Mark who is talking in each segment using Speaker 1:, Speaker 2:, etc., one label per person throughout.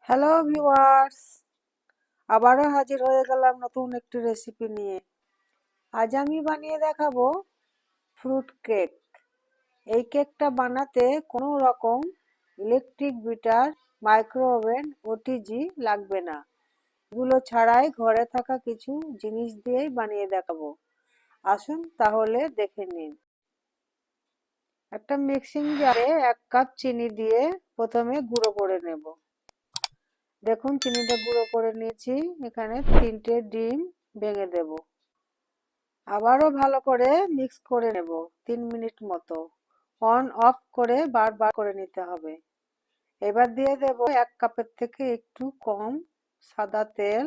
Speaker 1: Hello viewers, আবারও হাজির হয়ে গেলাম নতুন একটি রেসিপি নিয়ে। আজ আমি বানিয়ে দেখাবো ফ্রুট কেক। এই কেকটা বানাতে কোনো রকম ইলেকট্রিক বিটার, মাইক্রোওভেন, ওটিজি লাগবে না। এগুলো ছাড়াই ঘরে থাকা কিছু জিনিস দিয়েই বানিয়ে দেখাবো। আসুন তাহলে দেখে নিন। একটা মিক্সিং জারে 1 কাপ চিনি দিয়ে প্রথমে গুঁড়ো করে নেব। দেখুন চিনিটা গুঁড়ো করে নিয়েছি। এখানে 3টে ডিম ভেঙে দেব। আবারও ভালো করে মিক্স করে নেব 3 মিনিট মতো। অন অফ করে বারবার করে নিতে হবে। এবার দিয়ে দেব 1 কাপের থেকে একটু কম সাদা তেল,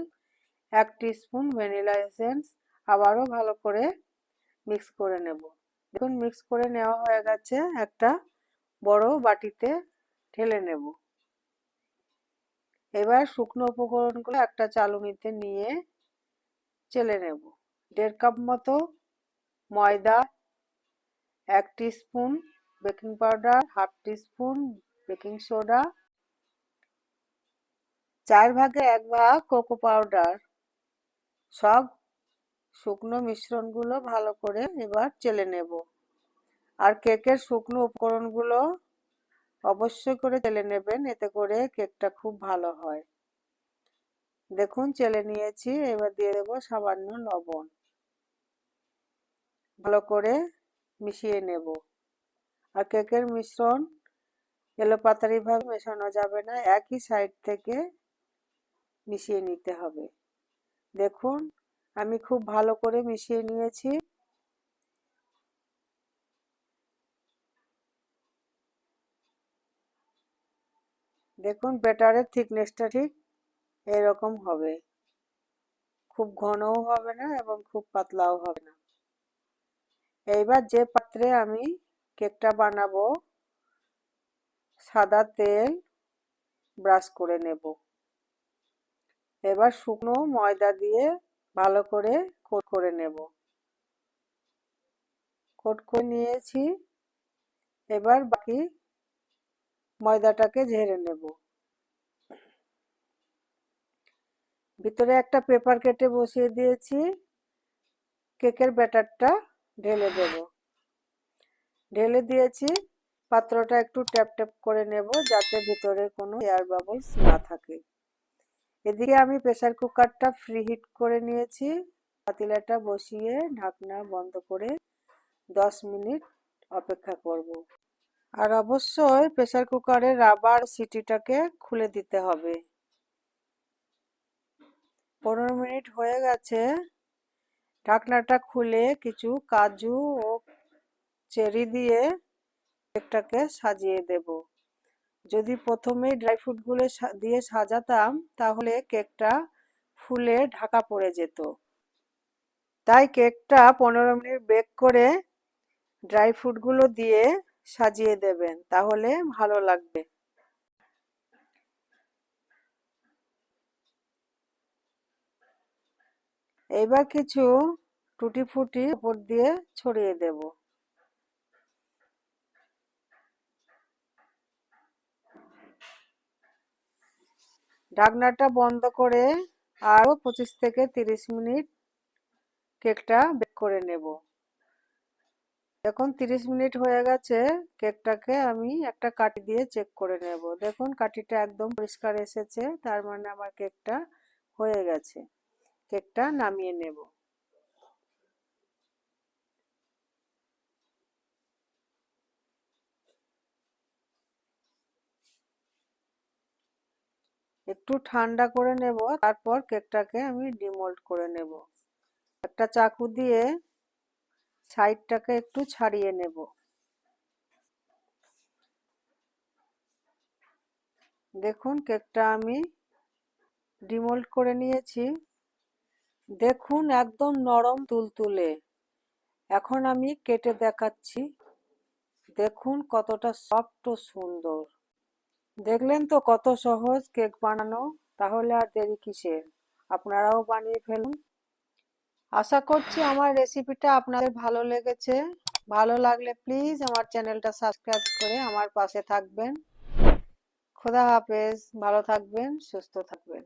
Speaker 1: 1 টিস্পুন ভ্যানিলা এসেন্স। আবারও ভালো করে মিক্স করে নেব। দেখুন মিক্স করে নেওয়া হয়ে গেছে। একটা বড় বাটিতে ঢেলে নেব। এবার শুকনো উপকরণগুলো একটা চালুনিতে নিয়ে চেলে নেব। 1.5 কাপ মতো ময়দা, 1 teaspoon baking powder, 1/2 teaspoon baking soda, 1/4 cocoa powder. সব শুকনো মিশ্রণগুলো ভালো করে এবার চেলে নেব। আর কেকের শুকনো উপকরণগুলো অবশ্যই করে চেলে নেবেন, এতে করে কেকটা খুব ভালো হয়। দেখুন চেলে নিয়েছি। এবার দিয়ে দেব সামান্য লবণ। ভালো করে মিশিয়ে নেব। আর কেকের মিশ্রণ এলোপাতাড়িভাবে মেশানো যাবে না, একই সাইড থেকে মিশিয়ে নিতে হবে। দেখুন আমি খুব ভালো করে মিশিয়ে নিয়েছি। দেখুন ব্যাটারের থিকনেসটা ঠিক এরকম হবে। খুব ঘনও হবে না এবং খুব পাতলাও হবে না। এইবার যে পাত্রে আমি কেকটা বানাবো, সাদা তেল ব্রাশ করে নেব। এবার শুকনো ময়দা দিয়ে ভালো করে কোট করে নেব। কোট করে নিয়েছি। এবার বাকি ময়দাটাকে ঝেড়ে নেব। ভিতরে একটা পেপার কেটে বসিয়ে দিয়েছি। কেকের ব্যাটারটা ঢেলে দেব। ঢেলে দিয়েছি। পাত্রটা একটু ট্যাপ ট্যাপ করে নেব যাতে ভিতরে কোনো এয়ার বাবলস না থাকে। এদিকে আমি প্রেসার কুকারটা প্রিহিট করে নিয়েছি। পাতিলাটা বসিয়ে ঢাকনা বন্ধ করে 10 মিনিট অপেক্ষা করব। আর অবশ্যই প্রেসার কুকারের রাবার সিটিটাকে খুলে দিতে হবে। 15 মিনিট হয়ে গেছে। ঢাকনাটা খুলে কিছু কাজু ও চেরি দিয়ে কেকটাকে সাজিয়ে দেব। যদি প্রথমেই ড্রাই ফ্রুটগুলো দিয়ে সাজাতাম তাহলে কেকটা ফুলে ঢাকা পড়ে যেত। তাই কেকটা 15 মিনিট বেক করে ড্রাই ফ্রুটগুলো দিয়ে সাজিয়ে দেবেন, তাহলে ভালো লাগবে। এবার কিছু টুটি ফুটি উপর দিয়ে ছড়িয়ে দেব। ঢাকনাটা বন্ধ করে আরও 25 থেকে 30 মিনিট কেকটা বেক করে নেব। দেখুন 30 মিনিট হয়ে গেছে। কেকটাকে আমি একটা কাঠি দিয়ে চেক করে নেব। দেখুন কাঠিটা একদম পরিষ্কার এসেছে, তার মানে আমার কেকটা হয়ে গেছে। কেকটা নামিয়ে নেব। একটু ঠান্ডা করে নেব, তারপর কেকটাকে আমি ডিমোল্ড করে নেব। একটা চাকু দিয়ে সাইডটাকে একটু ছাড়িয়ে নেব। দেখুন কেকটা আমি ডিমোল্ড করে নিয়েছি। দেখুন একদম নরম তুলতুলে। এখন আমি কেটে দেখাচ্ছি। দেখুন কতটা সফট ও সুন্দর। দেখলেন তো কত সহজ কেক বানানো। তাহলে আর দেরি কিসের, আপনারাও বানিয়ে ফেলুন। আশা করছি আমার রেসিপিটা আপনাদের ভালো লেগেছে। ভালো লাগলে প্লিজ আমার চ্যানেলটা সাবস্ক্রাইব করে আমার পাশে থাকবেন। খোদা হাফেজ, ভালো থাকবেন, সুস্থ থাকবেন।